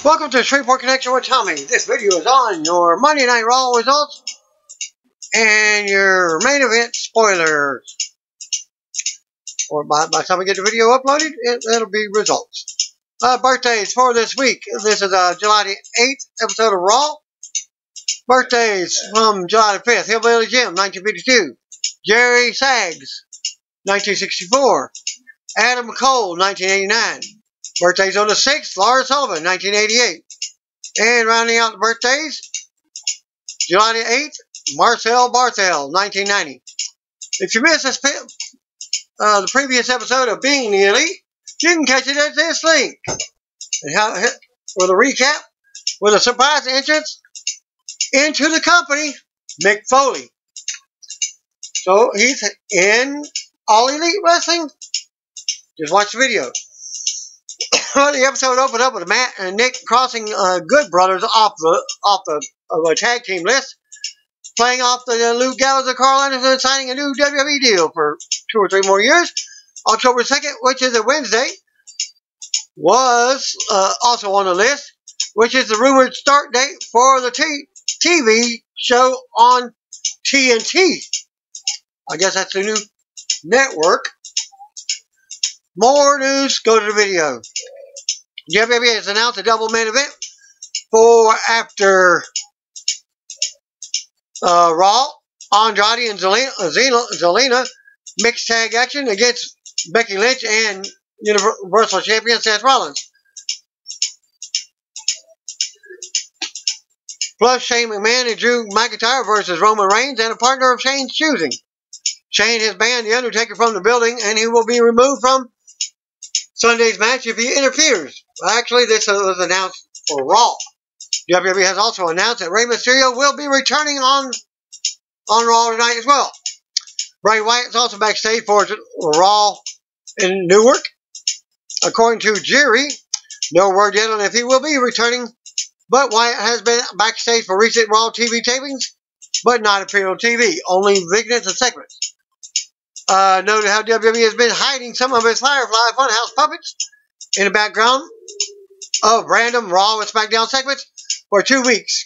Welcome to Shreveport Connection with Tommy. This video is on your Monday Night Raw results and your main event spoilers. Or by the time we get the video uploaded, it'll be results. Birthdays for this week. This is July the 8th episode of Raw. Birthdays from July the 5th. Hillbilly Jim, 1952. Jerry Saggs, 1964. Adam Cole, 1989. Birthdays on the 6th, Lars Sullivan, 1988. And rounding out the birthdays, July the 8th, Marcel Barthel, 1990. If you missed the previous episode of Being the Elite, you can catch it at this link. And with a recap, with a surprise entrance into the company, Mick Foley. So he's in All Elite Wrestling. Just watch the video. The episode opened up with Matt and Nick crossing Good Brothers off the tag team list, playing off the Luke Gallows and Carl Anderson, signing a new WWE deal for 2 or 3 more years. October 2nd, which is a Wednesday, was also on the list, which is the rumored start date for the TV show on TNT. I guess that's the new network. More news, go to the video. WWE has announced a double main event for after Raw. Andrade and Zelina mixed tag action against Becky Lynch and Universal Champion Seth Rollins. Plus Shane McMahon and Drew McIntyre versus Roman Reigns and a partner of Shane's choosing. Shane has banned The Undertaker from the building and he will be removed from Sunday's match if he interferes. Actually, this was announced for Raw. WWE has also announced that Rey Mysterio will be returning on Raw tonight as well. Bray Wyatt is also backstage for Raw in Newark. According to Jerry, no word yet on if he will be returning, but Wyatt has been backstage for recent Raw TV tapings, but not appeared on TV, only vignettes and segments. Noted how WWE has been hiding some of its Firefly Funhouse puppets in the background of random Raw and SmackDown segments for 2 weeks.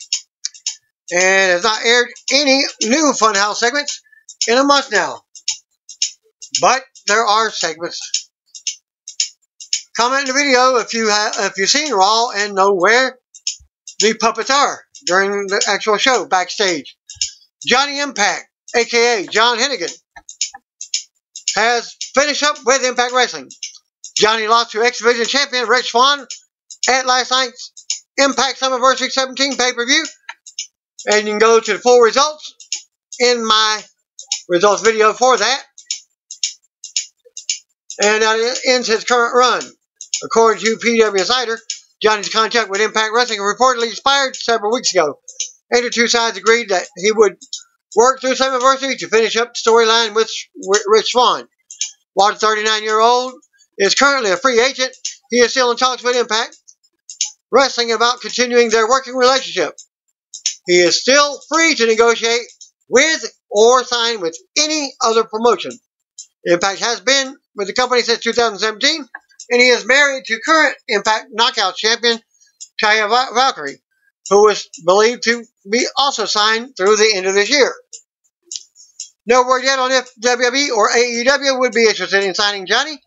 And has not aired any new Funhouse segments in a month now. But there are segments. Comment in the video if you've seen Raw and know where the puppets are during the actual show backstage. Johnny Impact, aka John Hennigan, has finished up with Impact Wrestling. Johnny lost to X-Division champion Rich Swann at last night's Impact Slammiversary 17 pay-per-view. And you can go to the full results in my results video for that. And that ends his current run. According to PW Insider, Johnny's contract with Impact Wrestling reportedly expired several weeks ago. And the two sides agreed that he would work through Slammiversary to finish up the storyline with Rich Swann. While the 39-year-old is currently a free agent, he is still in talks with Impact Wrestling about continuing their working relationship. He is still free to negotiate with or sign with any other promotion. Impact has been with the company since 2017, and he is married to current Impact Knockout champion Taya Valkyrie, who is believed to be also signed through the end of this year. No word yet on if WWE or AEW would be interested in signing Johnny,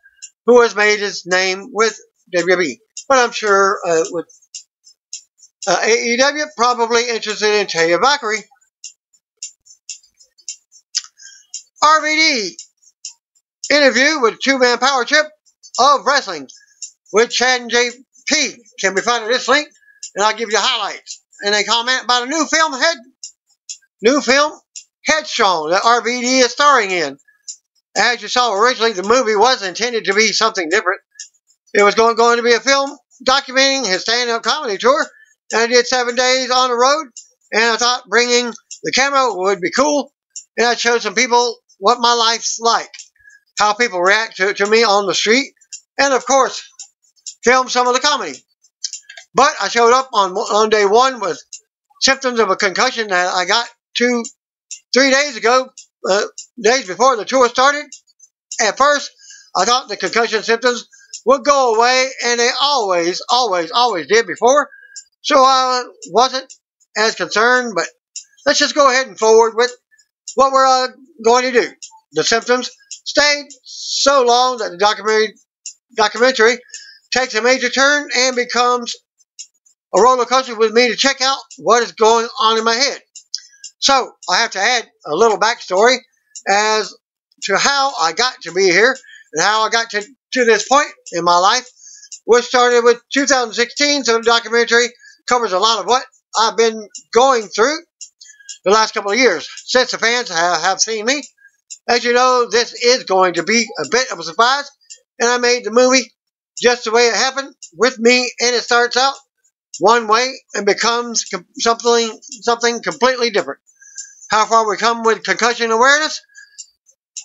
who has made his name with WWE. But I'm sure with AEW probably interested in Taya Valkyrie. RVD interview with 2-man power trip of wrestling with Chad and JP can be found at this link, and I'll give you highlights. And they comment about a new film, Headstrong, that RVD is starring in. As you saw originally, the movie was intended to be something different. It was going to be a film documenting his stand-up comedy tour, and I did 7 days on the road, and I thought bringing the camera would be cool, and I'd show some people what my life's like, how people react to me on the street, and of course, film some of the comedy. But I showed up on day 1 with symptoms of a concussion that I got 2-3 days ago, days before the tour started. At first, I thought the concussion symptoms would go away, and they always did before. So I wasn't as concerned, but let's just go ahead and forward with what we're going to do. The symptoms stayed so long that the documentary takes a major turn and becomes a roller coaster with me to check out what is going on in my head. So I have to add a little backstory as to how I got to be here and how I got to this point in my life, which started with 2016. So the documentary covers a lot of what I've been going through the last couple of years. Since the fans have seen me, as you know, this is going to be a bit of a surprise, and I made the movie just the way it happened with me, and it starts out one way and becomes something completely different. How far we come with concussion awareness?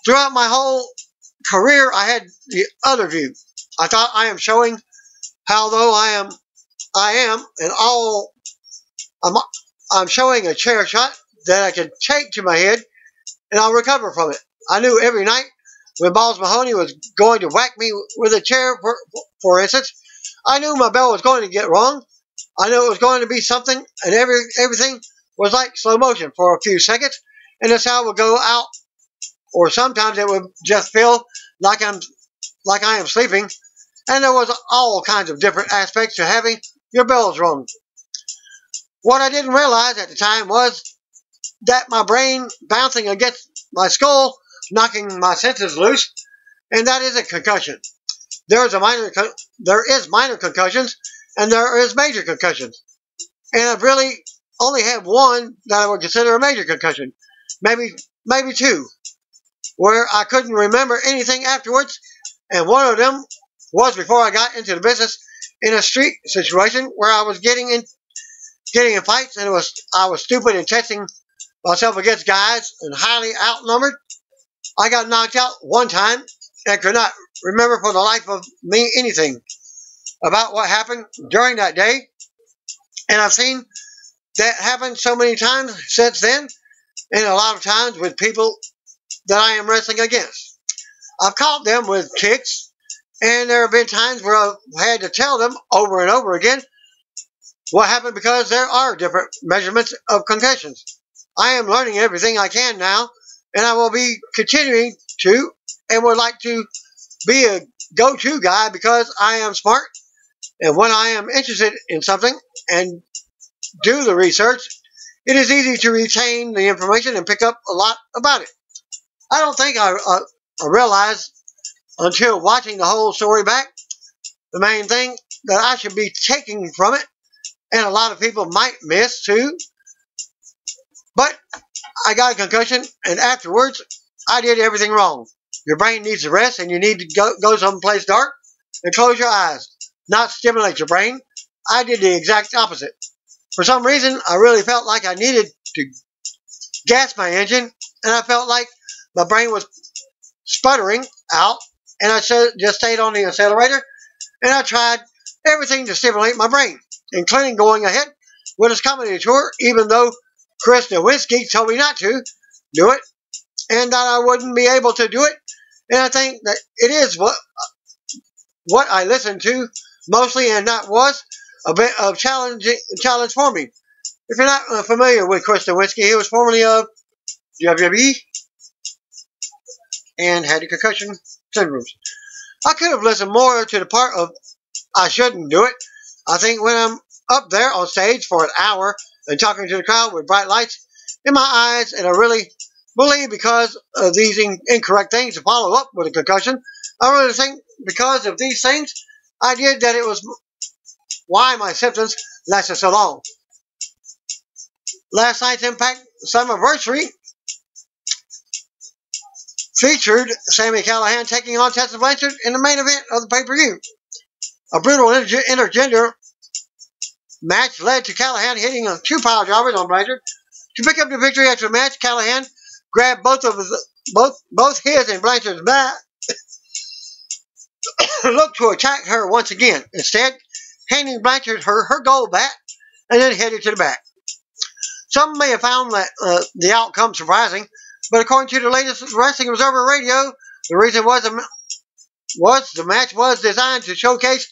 Throughout my whole career, I had the other view. I thought I am showing how though I am, and all I'm showing a chair shot that I can take to my head, and I'll recover from it. I knew every night when Balls Mahoney was going to whack me with a chair, for instance, I knew my bell was going to get wrong. I knew it was going to be something, and everything was like slow motion for a few seconds, and that's how it would go out. Or sometimes it would just feel like I am sleeping, and there was all kinds of different aspects to having your bells rung. What I didn't realize at the time was that my brain bouncing against my skull, knocking my senses loose, and that is a concussion. There is minor concussions, and there is major concussions. And I've really only had one that I would consider a major concussion. Maybe two, where I couldn't remember anything afterwards. And one of them was before I got into the business in a street situation where I was getting in fights, and I was stupid and testing myself against guys and highly outnumbered. I got knocked out one time and could not remember for the life of me anything about what happened during that day. And I've seen that happen so many times since then, and a lot of times with people that I am wrestling against. I've caught them with kicks, and there have been times where I've had to tell them over and over again what happened, because there are different measurements of concussions. I am learning everything I can now, and I will be continuing to, and would like to be a go-to guy because I am smart, and when I am interested in something and do the research, it is easy to retain the information and pick up a lot about it. I don't think I realized until watching the whole story back the main thing that I should be taking from it, and a lot of people might miss too. But I got a concussion, and afterwards I did everything wrong. Your brain needs to rest, and you need to go someplace dark and close your eyes, not stimulate your brain. I did the exact opposite. For some reason, I really felt like I needed to gas my engine, and I felt like my brain was sputtering out, and I just stayed on the accelerator, and I tried everything to stimulate my brain, including going ahead with his comedy tour, even though Chris Nowinski told me not to do it, and that I wouldn't be able to do it. And I think that it is what I listened to mostly, and that was a bit of challenge for me. If you're not familiar with Chris Nowinski, he was formerly of WWE and had the concussion syndromes. I could have listened more to the part of I shouldn't do it. I think when I'm up there on stage for an hour and talking to the crowd with bright lights in my eyes, and I really believe because of these incorrect things to follow up with a concussion, I really think because of these things I did that it was why my symptoms lasted so long. Last night's Impact Slammiversary featured Sami Callihan taking on Tessa Blanchard in the main event of the pay-per-view. A brutal intergender match led to Callihan hitting 2 pile drivers on Blanchard. To pick up the victory after the match, Callihan grabbed both his and Blanchard's back, looked to attack her once again. Instead, handing Blanchard her gold bat, and then headed to the back. Some may have found that the outcome surprising, but according to the latest Wrestling Observer Radio, the reason was the match was designed to showcase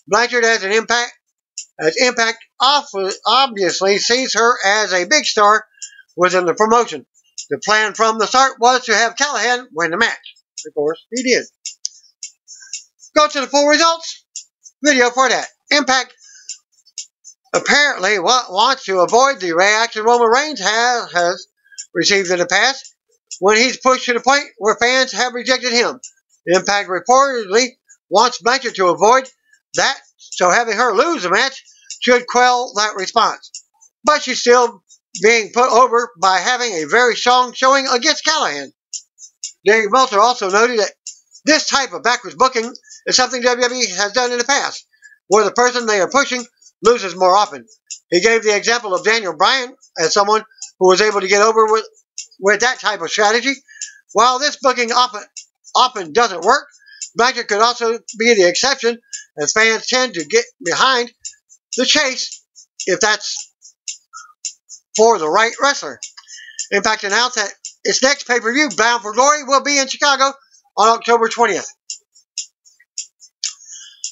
Blanchard as an Impact as Impact obviously sees her as a big star within the promotion. The plan from the start was to have Callahan win the match. Of course, he did. Go to the full results video for that. Impact apparently wants to avoid the reaction Roman Reigns has received in the past when he's pushed to the point where fans have rejected him. Impact reportedly wants Blanchard to avoid that, so having her lose the match should quell that response. But she's still being put over by having a very strong showing against Callahan. Dave Meltzer also noted that this type of backwards booking is something WWE has done in the past, where the person they are pushing loses more often. He gave the example of Daniel Bryan as someone who was able to get over with that type of strategy. While this booking often doesn't work, Blanchard could also be the exception, as fans tend to get behind the chase if that's for the right wrestler. Impact announced that its next pay-per-view, Bound for Glory, will be in Chicago on October 20th.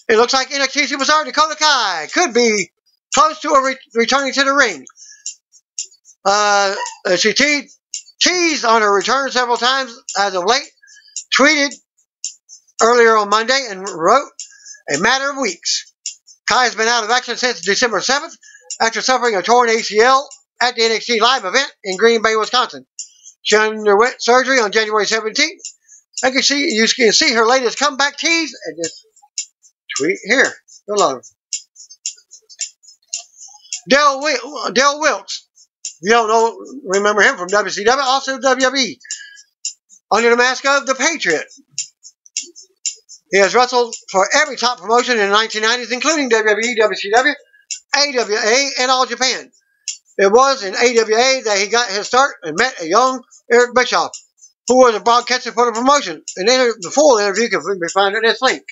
It looks like NXT superstar Dakota Kai could be close to returning to the ring. She teased on her return several times as of late, tweeted earlier on Monday, and wrote, "A matter of weeks." Kai has been out of action since December 7th after suffering a torn ACL at the NXT Live event in Green Bay, Wisconsin. She underwent surgery on January 17th. You can see her latest comeback tease at this tweet here. Below. Dale Wilkes. You don't remember him from WCW, also WWE. Under the mask of the Patriot. He has wrestled for every top promotion in the 1990s, including WWE, WCW, AWA, and All Japan. It was in AWA that he got his start and met a young Eric Bischoff, who was a broadcaster for the promotion. The full interview can be found in this link.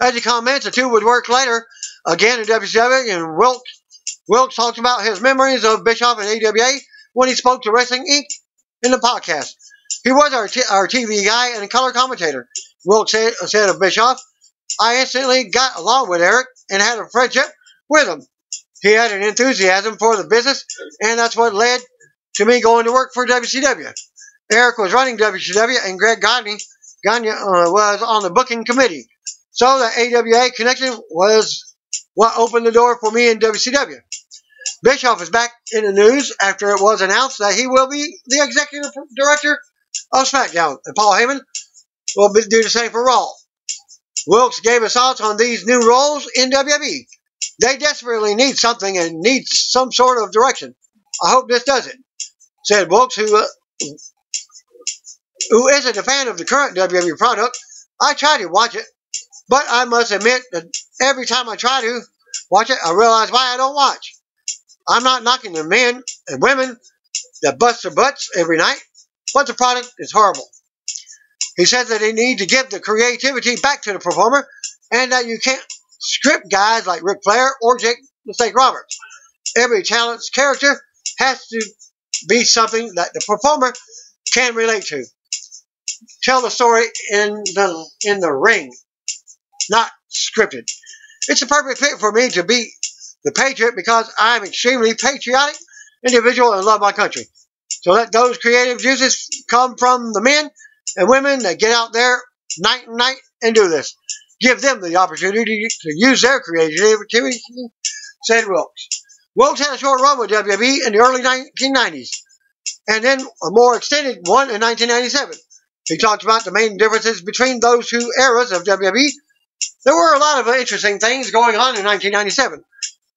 As he comments, the two would work later again in WCW, and Wilkes talked about his memories of Bischoff and AWA when he spoke to Wrestling Inc. in the podcast. He was our TV guy and color commentator. Wilkes said of Bischoff, "I instantly got along with Eric and had a friendship with him. He had an enthusiasm for the business, and that's what led to me going to work for WCW. Eric was running WCW, and Greg Gagne was on the booking committee. So the AWA connection was what opened the door for me in WCW. Bischoff is back in the news after it was announced that he will be the executive director of SmackDown, and Paul Heyman will do the same for Raw. Wilkes gave his thoughts on these new roles in WWE. They desperately need something and need some sort of direction. I hope this does it," said Wilkes, who isn't a fan of the current WWE product. "I try to watch it, but I must admit that every time I try to watch it, I realize why I don't watch. I'm not knocking the men and women that bust their butts every night, but the product is horrible." He says that they need to give the creativity back to the performer, and that you can't script guys like Ric Flair or Jake the Snake Roberts. Every talent's character has to be something that the performer can relate to. Tell the story in the ring, not scripted. It's a perfect fit for me to be the Patriot because I'm an extremely patriotic individual and love my country. So let those creative juices come from the men and women that get out there night and night and do this. Give them the opportunity to use their creativity, said Wilkes. Wilkes had a short run with WWE in the early 1990s, and then a more extended one in 1997. He talked about the main differences between those two eras of WWE. There were a lot of interesting things going on in 1997.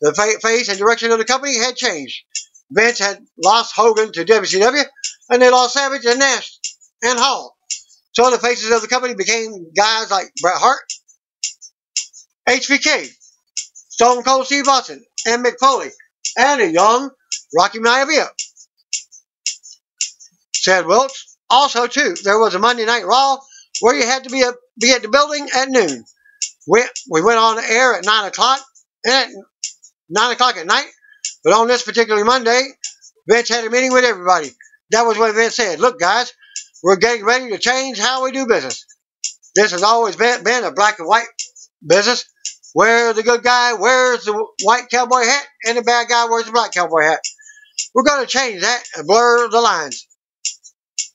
The face and direction of the company had changed. Vince had lost Hogan to WCW, and they lost Savage and Nash and Hall. So the faces of the company became guys like Bret Hart, HBK, Stone Cold Steve Austin, and Mick Foley, and a young Rocky Maivia, said Wilkes. Also, too, there was a Monday Night Raw where you had to be at the building at noon. We went on the air at 9 o'clock, and at 9 o'clock at night, but on this particular Monday, Vince had a meeting with everybody. That was what Vince said. "Look, guys, we're getting ready to change how we do business. This has always been a black and white business, where the good guy wears the white cowboy hat and the bad guy wears the black cowboy hat. We're going to change that and blur the lines.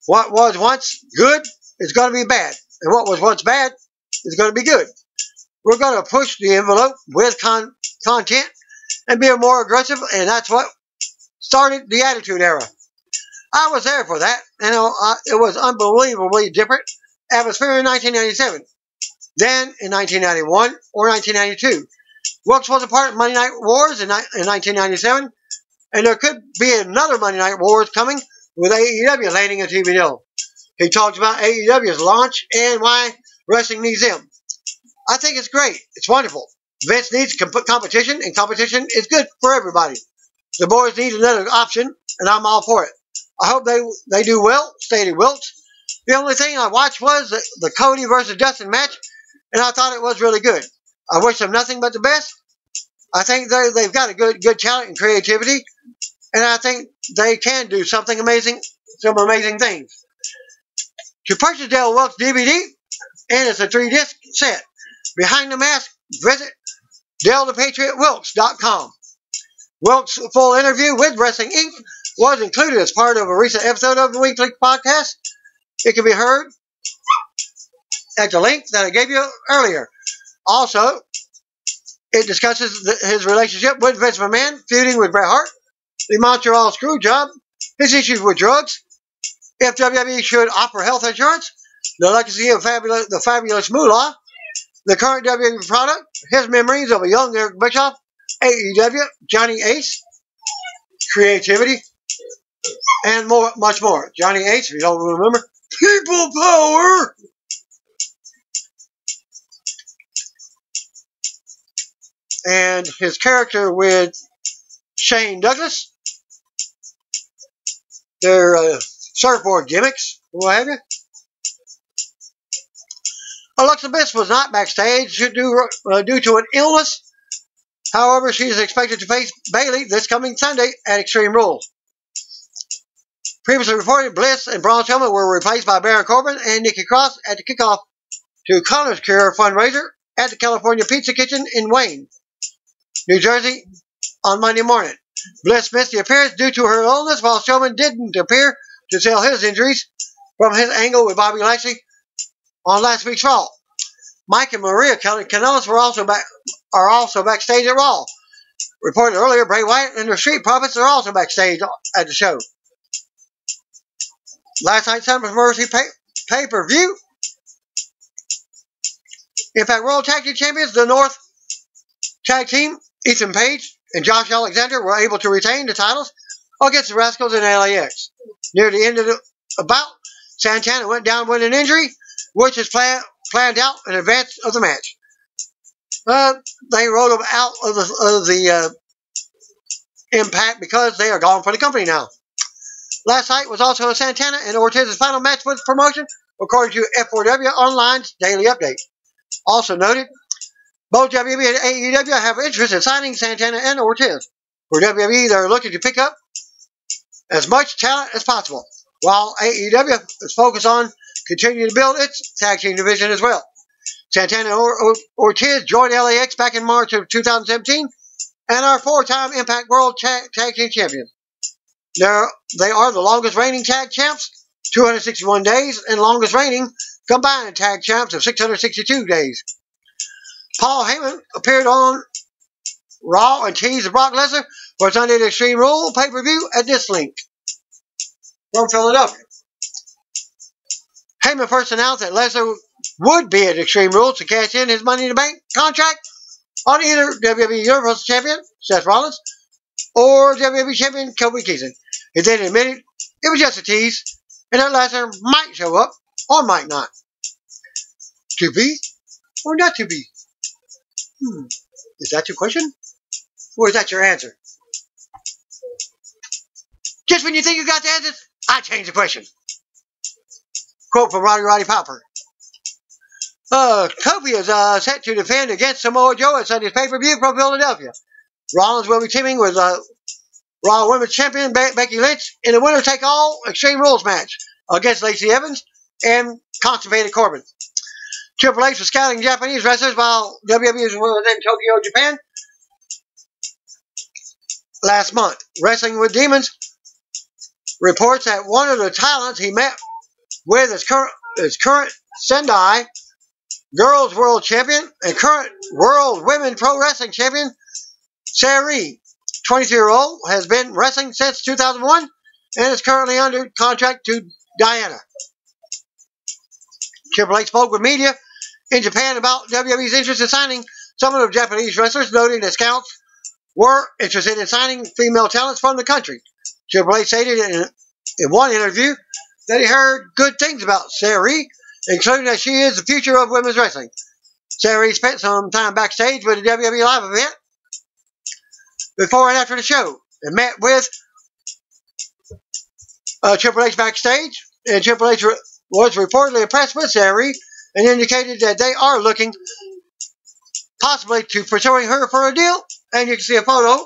What was once good is going to be bad, and what was once bad is going to be good. We're going to push the envelope with content and be more aggressive, and that's what started the Attitude Era. I was there for that, and it was unbelievably different atmosphere in 1997 than in 1991 or 1992. Wilkes was a part of Monday Night Wars in 1997, and there could be another Monday Night Wars coming with AEW landing a TV deal. He talks about AEW's launch and why wrestling needs them. I think it's great. It's wonderful. Vince needs competition, and competition is good for everybody. The boys need another option, and I'm all for it. I hope they do well, stated Wilkes. The only thing I watched was the Cody versus Dustin match, and I thought it was really good. I wish them nothing but the best. I think they've got a good talent and creativity, and I think they can do some amazing things. To purchase Dale Wilkes DVD, and it's a 3-disc set. Behind the Mask, visit DaleThePatriotWilkes.com. Wilkes' full interview with Wrestling Inc. was included as part of a recent episode of the weekly podcast. It can be heard at the link that I gave you earlier. Also, it discusses his relationship with Vince McMahon, feuding with Bret Hart, the Montreal Screwjob, his issues with drugs, if WWE should offer health insurance, the legacy of the fabulous Moolah, the current WWE product, his memories of a young Eric Bischoff, AEW, Johnny Ace, creativity, and much more. Johnny Ace, if you don't remember, people power! And his character with Shane Douglas, their surfboard gimmicks, what have you. Alexa Bliss was not backstage due to an illness. However, she is expected to face Bayley this coming Sunday at Extreme Rules. Previously reported, Bliss and Braun Strowman were replaced by Baron Corbin and Nikki Cross at the kickoff to Connor's Cure fundraiser at the California Pizza Kitchen in Wayne, New Jersey on Monday morning. Bliss missed the appearance due to her illness, while Strowman didn't appear to sell his injuries from his angle with Bobby Lashley on last week's Raw. Mike and Maria Kanellis are also backstage at Raw. Reported earlier, Bray Wyatt and the Street Profits are also backstage at the show. Last night's Slammiversary pay-per-view. Impact World Tag Team Champions, the North Tag Team, Ethan Page and Josh Alexander, were able to retain the titles against the Rascals in LAX. Near the end of the bout, Santana went down with an injury, which is planned out in advance of the match. They wrote them out of the Impact because they are gone for the company now. Last night was also Santana and Ortiz's final match with the promotion, according to F4W Online's daily update. Also noted, both WWE and AEW have interest in signing Santana and Ortiz. For WWE, they're looking to pick up as much talent as possible, while AEW is focused on continuing to build its tag team division as well. Santana and Ortiz joined LAX back in March of 2017 and are 4-time Impact World Tag Team Champions. They are the longest reigning tag champs, 261 days, and longest reigning combined tag champs of 662 days. Paul Heyman appeared on Raw and teased Brock Lesnar for Sunday's Extreme Rules pay-per-view at this link from Philadelphia. Heyman first announced that Lesnar would be at Extreme Rules to cash in his Money in the Bank contract on either WWE Universal Champion Seth Rollins or WWE Champion Kofi Kingston. He then admitted it was just a tease and that Lesnar might show up or might not. To be or not to be? Is that your question? Or is that your answer? Just when you think you got the answers, I change the question. Quote from Roddy Piper. Kofi is set to defend against Samoa Joe at Sunday's pay-per-view from Philadelphia. Rollins will be teaming with Raw Women's Champion Becky Lynch in a winner-take-all Extreme Rules match against Lacey Evans and Constipated Corbin. Triple H was scouting Japanese wrestlers while WWE was in Tokyo, Japan last month. Wrestling with Demons reports that one of the talents he met with is current Sendai Girls World Champion and current World Women Pro Wrestling Champion Sari. 22-year-old has been wrestling since 2001 and is currently under contract to Diana. Triple H spoke with media in Japan about WWE's interest in signing some of the Japanese wrestlers, noting that scouts were interested in signing female talents from the country. Triple H stated in one interview that he heard good things about Sari, including that she is the future of women's wrestling. Sari spent some time backstage with the WWE Live event before and after the show and met with Triple H backstage, and Triple H was reportedly impressed with Sari and indicated that they are looking possibly to pursuing her for a deal. And you can see a photo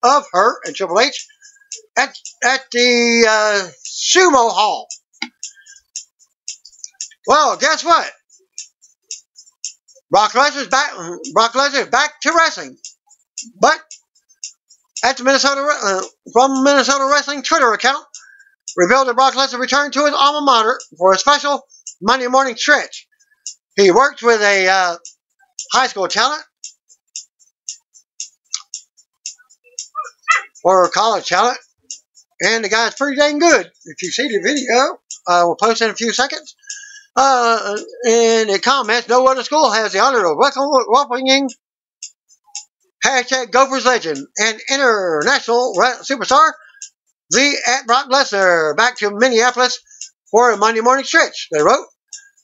of her and Triple H at the Sumo Hall. Well, guess what? Brock Lesnar is back to wrestling, but at the from Minnesota Wrestling Twitter account, revealed that Brock Lesnar returned to his alma mater for a special Monday morning stretch. He worked with a high school talent or college talent, and the guy's pretty dang good. If you see the video, we'll post in a few seconds. In the comments, no other school has the honor of welcoming #Gophers legend and international superstar at Brock Lesnar back to Minneapolis for a Monday morning stretch, they wrote.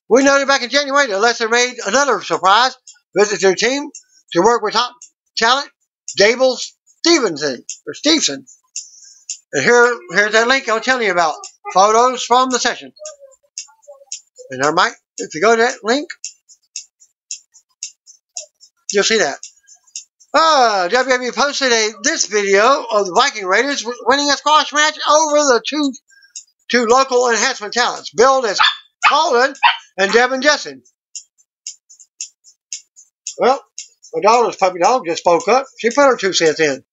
We noted back in January that Lesnar made another surprise visit to the team to work with top talent Gable Stevenson. And here's that link I was telling you about. Photos from the session. And there might, if you go to that link, you'll see that. WWE posted this video of the Viking Raiders winning a squash match over the two local enhancement talents, billed as Colin and Devin Justin. Well, my daughter's puppy dog just spoke up. She put her 2 cents in.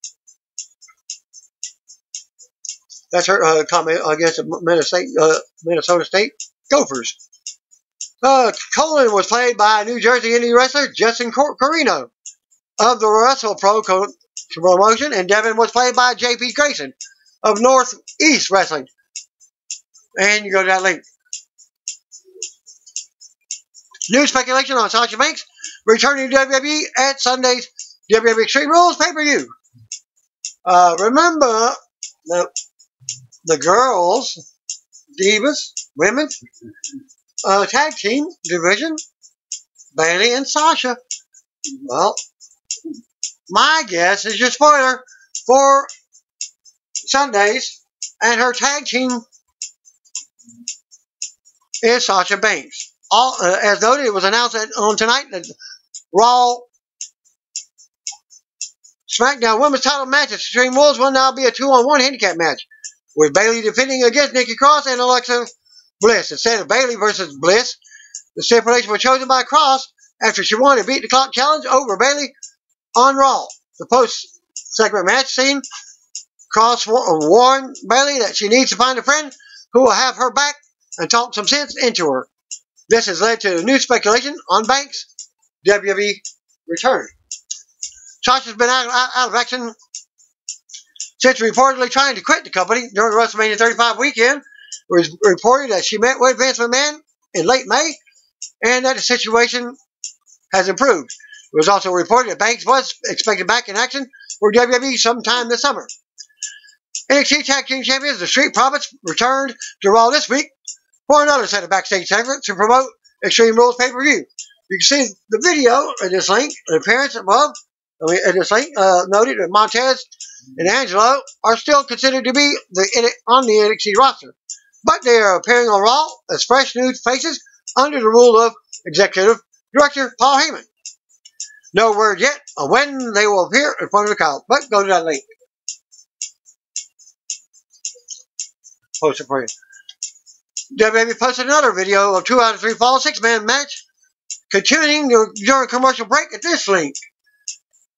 That's her comment against the Minnesota State Gophers. Colin was played by New Jersey indie wrestler Justin Carino of the Wrestle Pro promotion, and Devin was played by J.P. Grayson of Northeast Wrestling. And you go to that link. New speculation on Sasha Banks returning to WWE at Sunday's WWE Extreme Rules pay-per-view. Remember the girls, Divas, women's tag team division, Bayley and Sasha. Well, my guess is your spoiler for Sundays, and her tag team is Sasha Banks. As noted, it was announced on tonight that Raw SmackDown Women's title match at Extreme Rules will now be a 2-on-1 handicap match, with Bayley defending against Nikki Cross and Alexa Bliss. Instead of Bayley versus Bliss, the stipulation was chosen by Cross after she won a beat the clock challenge over Bayley on Raw. The post-segment match scene, Cross warned Bayley that she needs to find a friend who will have her back and talk some sense into her. This has led to new speculation on Banks' WWE return. Sasha's been out of action since reportedly trying to quit the company during WrestleMania 35 weekend. It was reported that she met with Vince McMahon in late May and that the situation has improved. It was also reported that Banks was expected back in action for WWE sometime this summer. NXT Tag Team Champions, the Street Profits, returned to Raw this week for another set of backstage segments to promote Extreme Rules pay-per-view. You can see the video in this link, the appearance above. In this link, noted that Montez and Angelo are still considered to be on the NXT roster, but they are appearing on Raw as fresh new faces under the rule of Executive Director Paul Heyman. No word yet on when they will appear in front of the crowd, but go to that link. Post it for you. WWE posted another video of 2 out of 3 fall 6-man match, continuing during commercial break at this link.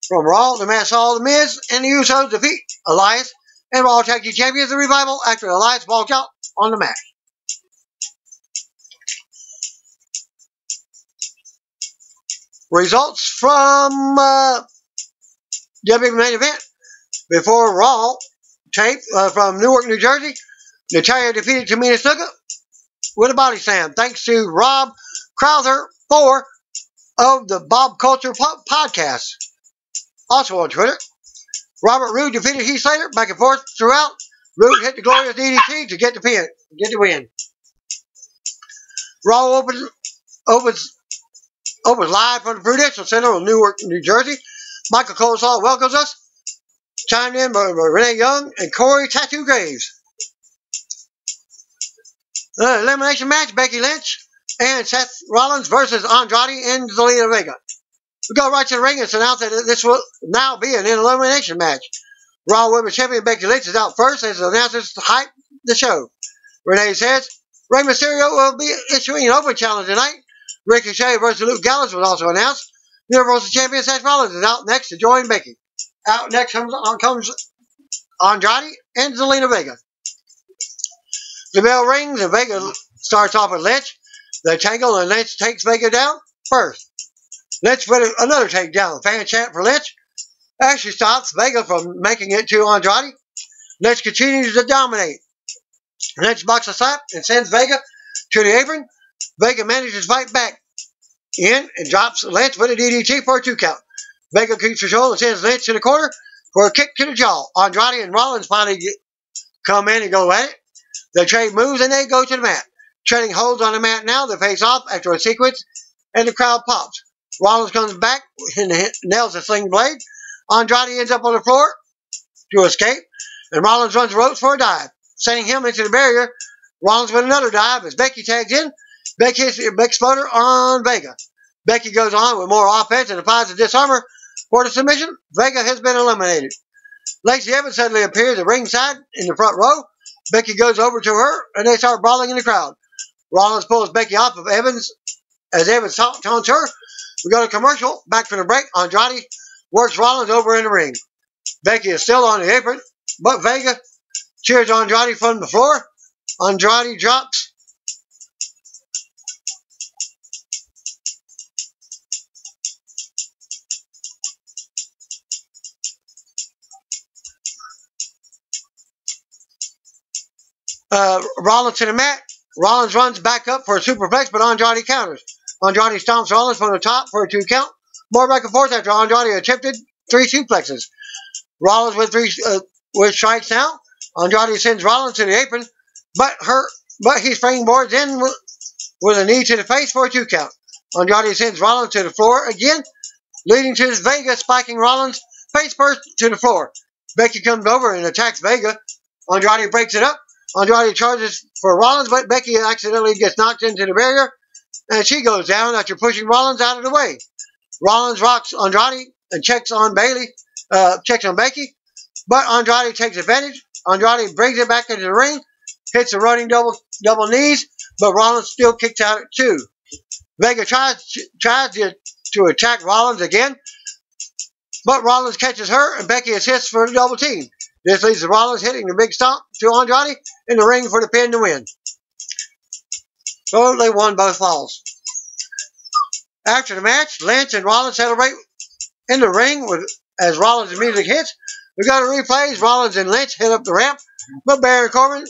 From Raw, the match saw The Miz and the Usos defeat Elias and Raw Tag Team Champions The Revival after Elias walked out on the match. Results from WWE main event. Before Raw tape from Newark, New Jersey, Natalya defeated Tamina Snuka with a body slam thanks to Rob Crowther 4 of the Bob Culture podcast. Also on Twitter, Robert Roode defeated Heath Slater back and forth throughout. Roode hit the glorious DDT to get the win. Raw opens live from the Prudential Center in Newark, New Jersey. Michael Coleslaw welcomes us. Chimed in by Renee Young and Corey Tattoo Graves. Elimination match, Becky Lynch and Seth Rollins versus Andrade and Zelina Vega. We go right to the ring and announce that this will now be an elimination match. Raw Women's Champion Becky Lynch is out first as the announcers hype the show. Renee says Rey Mysterio will be issuing an open challenge tonight. Ricochet versus Luke Gallows was also announced. Universal Champion Seth Rollins is out next to join Becky. Out next comes Andrade and Zelina Vega. The bell rings and Vega starts off with Lynch. They tangle and Lynch takes Vega down first. Lynch with another takedown. Fan chant for Lynch. Actually stops Vega from making it to Andrade. Lynch continues to dominate. Lynch blocks a slap and sends Vega to the apron. Vega manages to fight back in and drops Lynch with a DDT for a 2 count. Vega keeps control and sends Lynch to the corner for a kick to the jaw. Andrade and Rollins finally come in and go at it. They trade moves and they go to the mat. Trading holds on the mat now. They face off after a sequence and the crowd pops. Rollins comes back and nails a sling blade. Andrade ends up on the floor to escape, and Rollins runs the ropes for a dive, sending him into the barrier. Rollins with another dive as Becky tags in. Becky hits the big exploder on Vega. Becky goes on with more offense and applies a disarmor for the submission. Vega has been eliminated. Lacey Evans suddenly appears at ringside in the front row. Becky goes over to her, and they start brawling in the crowd. Rollins pulls Becky off of Evans as Evans taunts her. We go to commercial. Back from the break, Andrade works Rollins over in the ring. Becky is still on the apron, but Vega cheers Andrade from the floor. Andrade drops Rollins to the mat. Rollins runs back up for a superplex, but Andrade counters. Andrade stomps Rollins from the top for a 2 count. More back and forth after Andrade attempted 3 suplexes. Rollins with with strikes now. Andrade sends Rollins to the apron, but he springboards in with a knee to the face for a 2 count. Andrade sends Rollins to the floor again, leading to Vega spiking Rollins face first to the floor. Becky comes over and attacks Vega. Andrade breaks it up. Andrade charges for Rollins, but Becky accidentally gets knocked into the barrier, and she goes down after pushing Rollins out of the way. Rollins rocks Andrade and checks on Becky, but Andrade takes advantage. Andrade brings it back into the ring, hits a running double knees, but Rollins still kicks out at 2. Vega tries to attack Rollins again, but Rollins catches her, and Becky assists for the double team. This leads to Rollins hitting the big stomp to Andrade in the ring for the pin to win. So they won both falls. After the match, Lynch and Rollins celebrate in the ring as Rollins' music hits. We go to replays. Rollins and Lynch hit up the ramp, but Baron Corbin,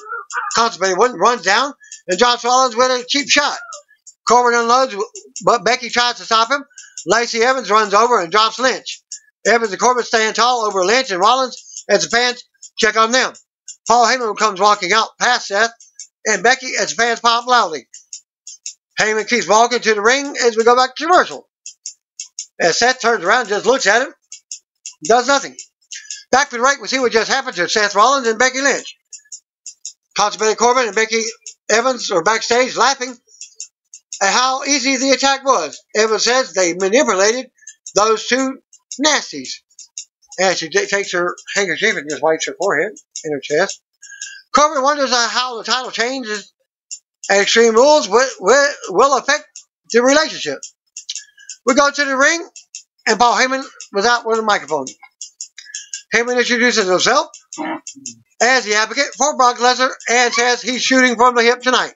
constipated, runs down and drops Rollins with a cheap shot. Corbin unloads, but Becky tries to stop him. Lacey Evans runs over and drops Lynch. Evans and Corbin stand tall over Lynch and Rollins as the fans check on them. Paul Heyman comes walking out past Seth and Becky as the fans pop loudly. Heyman keeps walking to the ring as we go back to commercial. As Seth turns around and just looks at him, does nothing. Back to the break, we see what just happened to Seth Rollins and Becky Lynch. Constipated Corbin and Becky Evans are backstage laughing at how easy the attack was. Evans says they manipulated those 2 nasties. And she takes her handkerchief and just wipes her forehead and her chest. Corbin wonders how the title change is and Extreme Rules will affect the relationship. We go to the ring, and Paul Heyman was out with a microphone. Heyman introduces himself as the advocate for Brock Lesnar and says he's shooting from the hip tonight.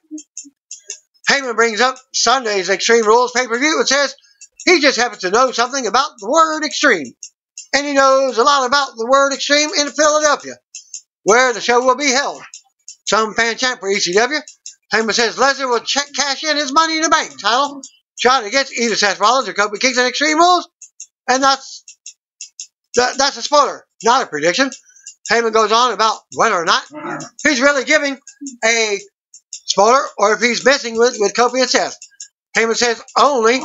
Heyman brings up Sunday's Extreme Rules pay-per-view and says he just happens to know something about the word extreme. And he knows a lot about the word extreme in Philadelphia, where the show will be held. Some fan chant for ECW. Heyman says Lesnar will cash in his Money in the Bank title, shot against either Seth Rollins or Kofi Kingston in Extreme Rules. And that's a spoiler, not a prediction. Heyman goes on about whether or not he's really giving a spoiler or if he's messing with Kofi and Seth. Heyman says only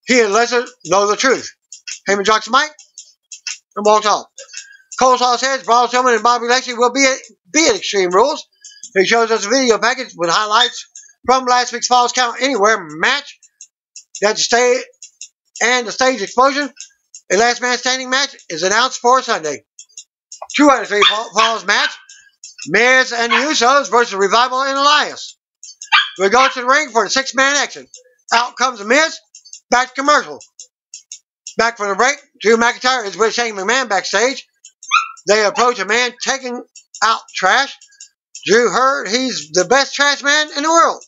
he and Lesnar know the truth. Heyman drops the mic and walks off. Coleslaw says Braun Strowman and Bobby Lashley will be at Extreme Rules. He shows us a video package with highlights from last week's Falls Count Anywhere match. That the stage explosion. A last man standing match is announced for Sunday. 2 out of 3 Falls match. Miz and the Usos versus Revival and Elias. We go to the ring for the 6-man action. Out comes the Miz. Back to commercial. Back from the break. Drew McIntyre is with Shane McMahon backstage. They approach a man taking out trash. Drew heard he's the best trash man in the world.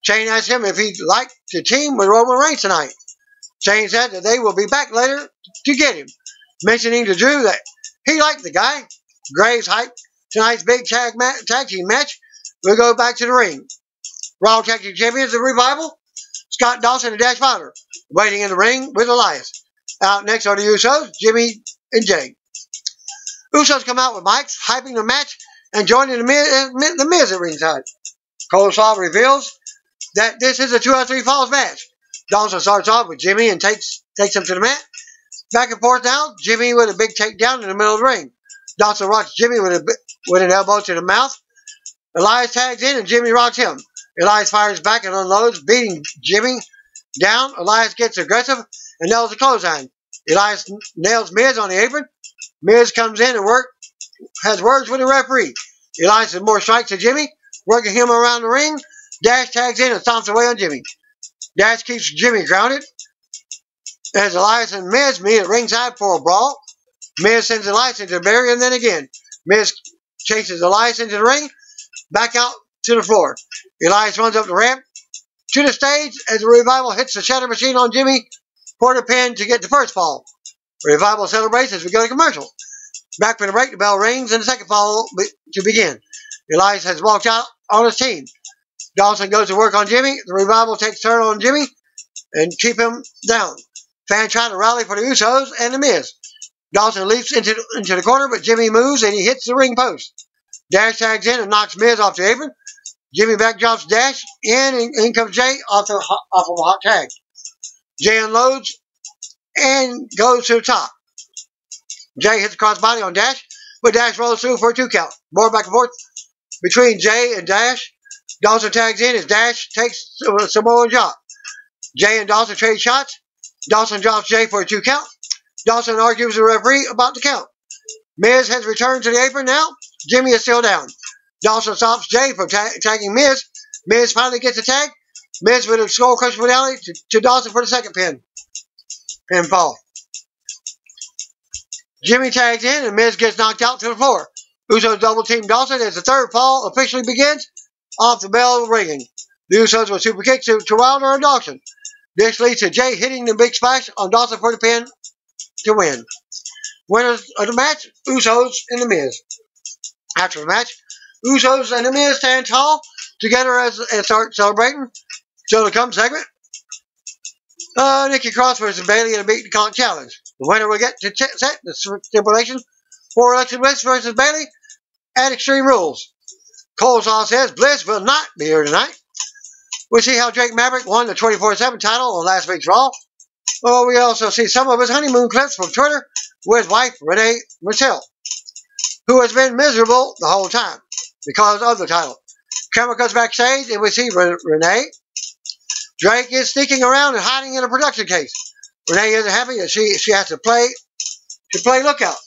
Shane asked him if he'd like to team with Roman Reigns tonight. Shane said that they will be back later to get him, mentioning to Drew that he liked the guy. Graves hyped tonight's big tag team match. We'll go back to the ring. Raw Tag Team Champions, the Revival, Scott Dawson and Dash Fowler, waiting in the ring with Elias. Out next are the Usos, Jimmy and Jay. Usos come out with mics, hyping the match and joining the Miz at ringside. Coleslaw reveals that this is a 2 out of 3 Falls match. Dawson starts off with Jimmy and takes him to the mat. Back and forth now, Jimmy with a big takedown in the middle of the ring. Dawson rocks Jimmy with an elbow to the mouth. Elias tags in and Jimmy rocks him. Elias fires back and unloads, beating Jimmy down. Elias gets aggressive and nails the clothesline. Elias nails Miz on the apron. Miz comes in and has words with the referee. Elias has more strikes to Jimmy, working him around the ring. Dash tags in and stomps away on Jimmy. Dash keeps Jimmy grounded as Elias and Miz meet at ringside for a brawl. Miz sends Elias into the barrier and then again. Miz chases Elias into the ring, back out to the floor. Elias runs up the ramp to the stage as the Revival hits the shatter machine on Jimmy for the pin to get the first fall. Revival celebrates as we go to commercial. Back from the break, the bell rings and the second fall to begin. Elias has walked out on his team. Dawson goes to work on Jimmy. The Revival takes turn on Jimmy and keep him down. Fans try to rally for the Usos and the Miz. Dawson leaps into the corner, but Jimmy moves and he hits the ring post. Dash tags in and knocks Miz off the apron. Jimmy backdrops Dash in and in comes Jay off of a hot tag. Jay unloads and goes to the top. Jay hits a crossbody on Dash, but Dash rolls through for a 2 count. More back and forth between Jay and Dash. Dawson tags in as Dash takes a Samoan drop. Jay and Dawson trade shots. Dawson drops Jay for a 2 count. Dawson argues with the referee about the count. Miz has returned to the apron now. Jimmy is still down. Dawson stops Jay from tagging Miz. Miz finally gets a tag. Miz with a skull crush finality to Dawson for the second pinfall. Jimmy tags in and Miz gets knocked out to the floor. Usos double team Dawson as the third fall officially begins off the bell ringing. The Usos with super kicks to Wilder and Dawson. This leads to Jay hitting the big splash on Dawson for the pin to win. Winners of the match, Usos and the Miz. After the match, Usos and the Miz stand tall together and start celebrating. So to come segment, Nikki Cross versus Bayley in a beat the count challenge. The winner will get to set the stipulation for Alexa Bliss versus Bayley at Extreme Rules. Coleslaw says Bliss will not be here tonight. We see how Drake Maverick won the 24/7 title on last week's Raw. Well, we also see some of his honeymoon clips from Twitter with wife Renee Michelle, who has been miserable the whole time because of the title. Camera cuts backstage and we see Renee. Drake is sneaking around and hiding in a production case. Renee isn't happy that she has to play lookout.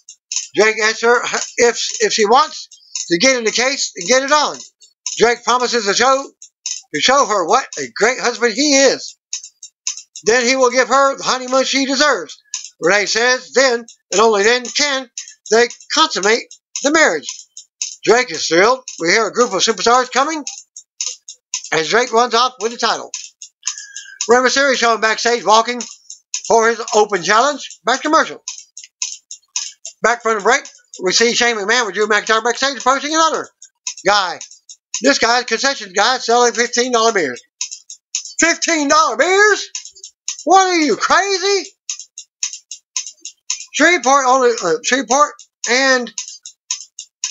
Drake asks her if she wants to get in the case and get it on. Drake promises to show her what a great husband he is. Then he will give her the honeymoon she deserves. Renee says then, and only then, can they consummate the marriage. Drake is thrilled. We hear a group of superstars coming as Drake runs off with the title. Rey Mysterio showing backstage walking for his open challenge. Back commercial. Back from the break, we see Shane McMahon with Drew McIntyre backstage approaching another guy. This guy's concession guy selling $15 beers. $15 beers? What are you, crazy? Shreveport and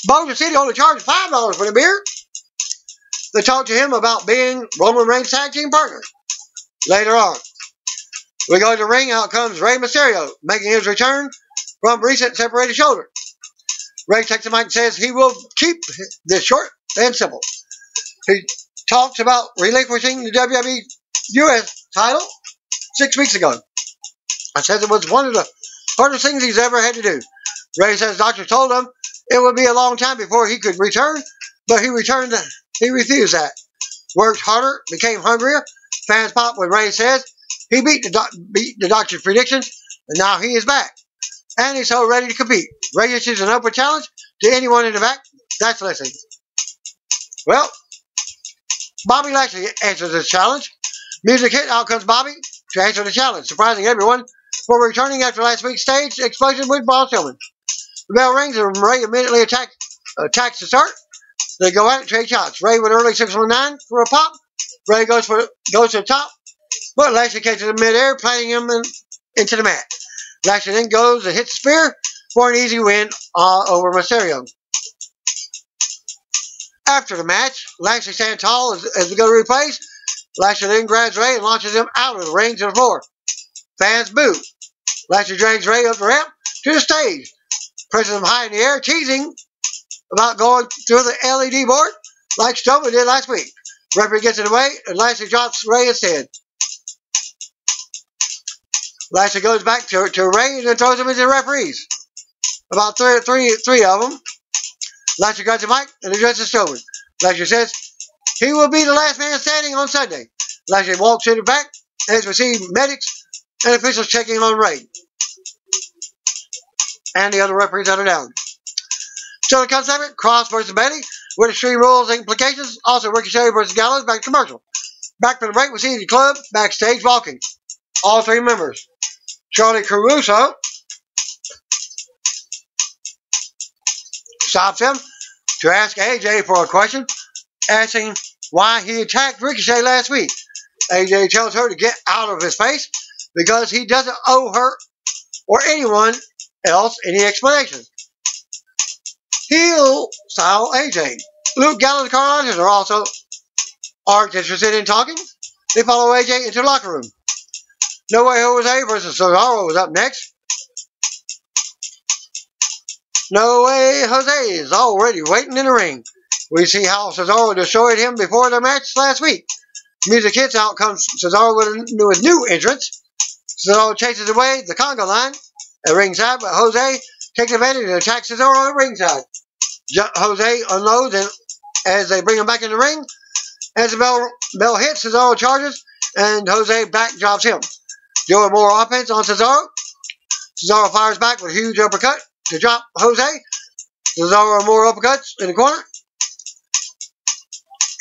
Boulder City only charge $5 for the beer. They talk to him about being Roman Reigns' tag team partner. Later on, we go to the ring. Out comes Rey Mysterio, making his return from recent separated shoulder. Rey takes the mic and says he will keep this short and simple. He talks about relinquishing the WWE US title 6 weeks ago. I said it was one of the hardest things he's ever had to do. Rey says doctors told him it would be a long time before he could return, but he refused that. Worked harder, became hungrier. Fans pop when Rey says he beat the doctor's predictions, and now he is back. And he's so ready to compete. Rey issues an open challenge to anyone in the back that's listening. Well, Bobby Lashley answers this challenge. Music hit, out comes Bobby to answer the challenge, surprising everyone for returning after last week's stage explosion with Braun Strowman. The bell rings and Rey immediately attacks to start. They go out and trade shots. Rey with early 619 for a pop. Rey goes to the top, but Lashley catches him midair, planting him into the mat. Lashley then goes and hits the spear for an easy win over Mysterio. After the match, Lashley stands tall as we go to replays. Lashley then grabs Rey and launches him out of the ring to the floor. Fans boo. Lashley drags Rey up the ramp to the stage, presses him high in the air, teasing about going through the LED board like Strowman did last week. Referee gets in the way, and Lashley drops Rey instead. Lashley goes back to Rey and then throws him into the referees. About three of them. Lashley grabs the mic and addresses Strowman. Lashley says he will be the last man standing on Sunday. Lashley walks in the back as we see medics and officials checking on Rey. And the other referees that are down. Still the concept, Cross versus Bailey with extreme rules implications. Also Ricochet versus Gallows. Back to commercial. Back from the break, we see the club backstage walking. All three members. Charlie Caruso stops him to ask AJ for a question, asking why he attacked Ricochet last week. AJ tells her to get out of his face because he doesn't owe her or anyone else any explanation. Heel style AJ. Luke Gallows and Carl Anderson are interested in talking. They follow AJ into the locker room. No Way Jose versus Cesaro was up next. No Way Jose is already waiting in the ring. We see how Cesaro destroyed him before the match last week. Music hits, out comes Cesaro with new entrance. Cesaro chases away the Congo line at ringside, but Jose takes advantage and attacks Cesaro at ringside. Jose unloads as they bring him back in the ring. As the bell hits, Cesaro charges, and Jose backdrops him. Doing more offense on Cesaro. Cesaro fires back with a huge uppercut to drop Jose. Cesaro more uppercuts in the corner.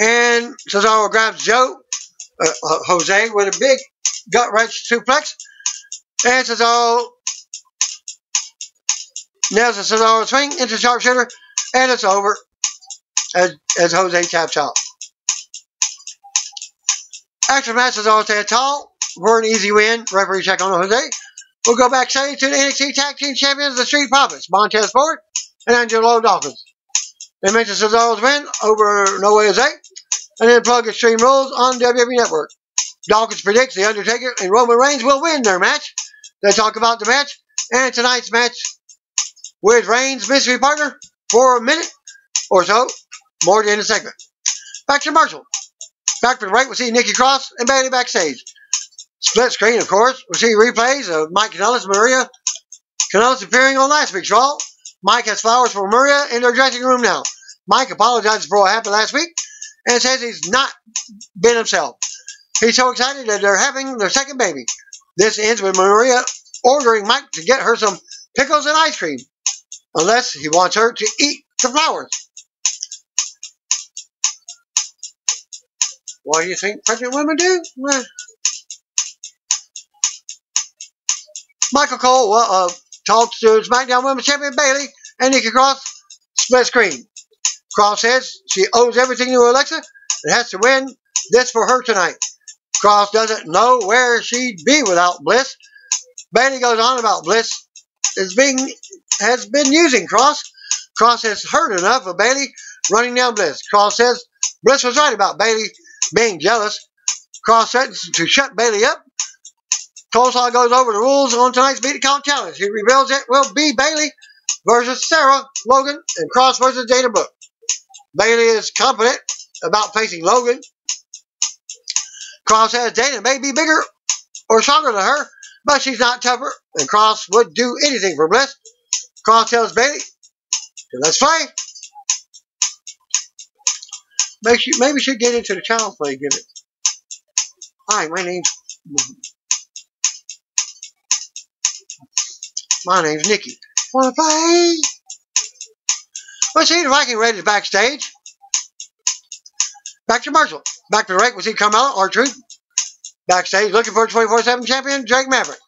And Cesaro grabs Jose with a big gut-wrench suplex. And Cesaro nails the Cesaro swing into sharpshooter. And it's over as Jose taps out. After the match, Cesaro stands tall for an easy win. Referee check on Jose. We'll go backstage to the NXT Tag Team Champions, the Street Profits, Montez Ford and Angelo Dawkins. They mention Cesaro's win over No Way Jose, and then plug Extreme Rules on WWE Network. Dawkins predicts The Undertaker and Roman Reigns will win their match. They talk about the match and tonight's match with Reigns' mystery partner for a minute or so, more than a segment. Back to commercial. Back from the break, we see Nikki Cross and Bayley backstage. Split screen, of course. We see replays of Mike Kanellis and Maria Kanellis appearing on last week's Raw. Mike has flowers for Maria in their dressing room now. Mike apologizes for what happened last week and says he's not been himself. He's so excited that they're having their second baby. This ends with Maria ordering Mike to get her some pickles and ice cream, unless he wants her to eat the flowers. What do you think pregnant women do? Well, Michael Cole talks to SmackDown Women's Champion Bayley and Nikki Cross split screen. Cross says she owes everything to Alexa and has to win this for her tonight. Cross doesn't know where she'd be without Bliss. Bayley goes on about Bliss has been using Cross. Cross has heard enough of Bayley running down Bliss. Cross says Bliss was right about Bayley being jealous. Cross threatens to shut Bayley up. Coleslaw goes over the rules on tonight's Beat the Count Challenge. He reveals it will be Bayley versus Sarah Logan and Cross versus Dana Brooke. Bayley is confident about facing Logan. Cross says Dana may be bigger or stronger than her, but she's not tougher, and Cross would do anything for Bliss. Cross tells Bayley, let's play. Maybe we should get into the child's play gimmick. Hi, my name's Nikki. Wanna play? Let's see the Viking Raiders backstage. Back to Marshall. Back to the rake. We see Carmella, R-Truth. Backstage looking for 24/7 champion Drake Maverick.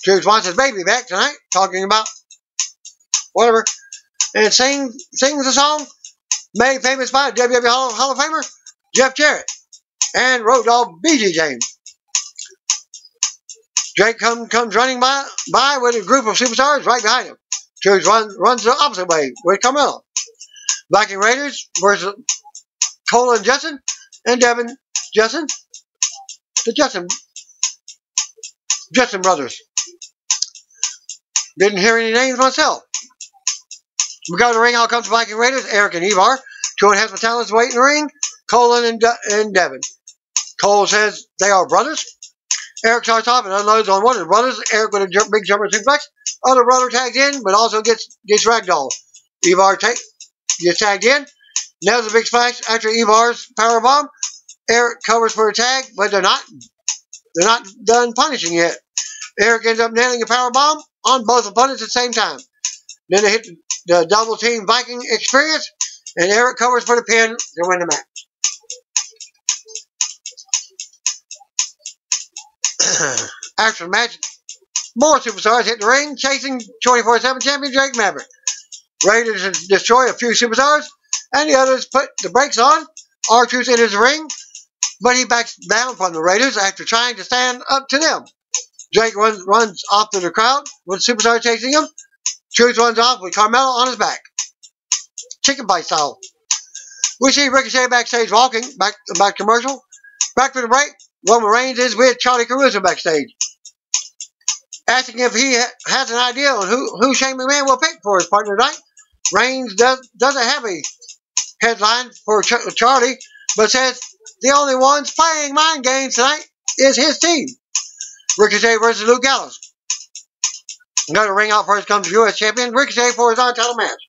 Truth wants his baby back tonight, talking about whatever. And sings a song made famous by WWE Hall of Famer Jeff Jarrett and Road Dogg BG James. Drake comes running by with a group of superstars right behind him. Truth runs the opposite way with Carmella. Viking Raiders versus Cole and Justin and Devin Justin. The Justin brothers. Didn't hear any names myself. We go to the ring. Out comes the Viking Raiders, Eric and Ivar. Two enhancement talents wait in the ring, Colin and Devin. Cole says they are brothers. Eric starts off and unloads on one of the brothers. Eric with a big jumper suplex. Other brother tags in, but also gets ragdolled. Ivar gets tagged in. Nails a big splash after Ivar's powerbomb. Eric covers for a tag, but they're not done punishing yet. Eric ends up nailing a powerbomb on both opponents at the same time. Then they hit the double team Viking experience, and Eric covers for the pin to win the match. After the match, more superstars hit the ring, chasing 24/7 champion Drake Maverick. Raiders destroy a few superstars, and the others put the brakes on. R-Truth enters the ring, but he backs down from the Raiders after trying to stand up to them. Drake runs off to the crowd with superstars chasing him. Truth runs off with Carmella on his back. Chicken bite style. We see Ricochet backstage walking, back commercial. Back for the break, Roman Reigns is with Charlie Caruso backstage. Asking if he has an idea on who Shane McMahon will pick for his partner tonight. Reigns doesn't have a headline for Charlie, but says the only ones playing mind games tonight is his team. Ricochet versus Luke Gallows. Got to ring out first comes the U.S. champion Ricochet for his on-title match.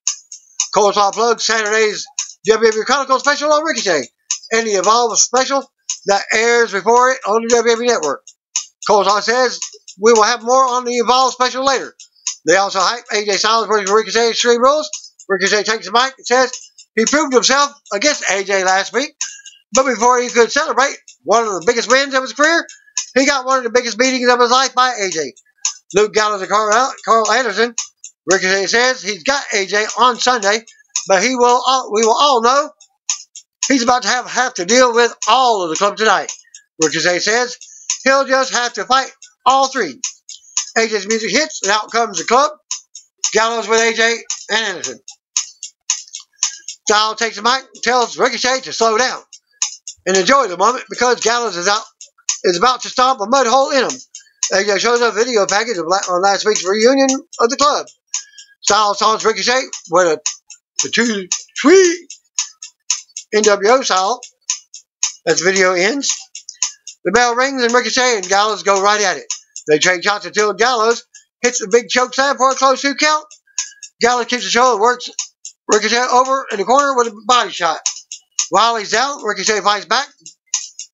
Coleslaw plugs Saturday's WWE Chronicles special on Ricochet and the Evolve special that airs before it on the WWE Network. Coleslaw says we will have more on the Evolve special later. They also hype AJ Styles versus Ricochet Extreme Rules. Ricochet takes the mic and says he proved himself against AJ last week, but before he could celebrate one of the biggest wins of his career, he got one of the biggest beatings of his life by AJ. Luke Gallows and Carl Anderson. Ricochet says he's got AJ on Sunday, but we will all know he's about to have to deal with all of the club tonight. Ricochet says he'll just have to fight all three. AJ's music hits, and out comes the club. Gallows with AJ and Anderson. Styles takes the mic and tells Ricochet to slow down and enjoy the moment because Gallows is about to stomp a mud hole in him. AJ shows a video package on last week's reunion of the club. Styles taunts Ricochet with a 2-3 NWO style. As the video ends, the bell rings and Ricochet and Gallows go right at it. They trade shots until Gallows hits the big choke slam for a close 2 count. Gallows keeps the show and works Ricochet over in the corner with a body shot. While he's down, Ricochet fights back,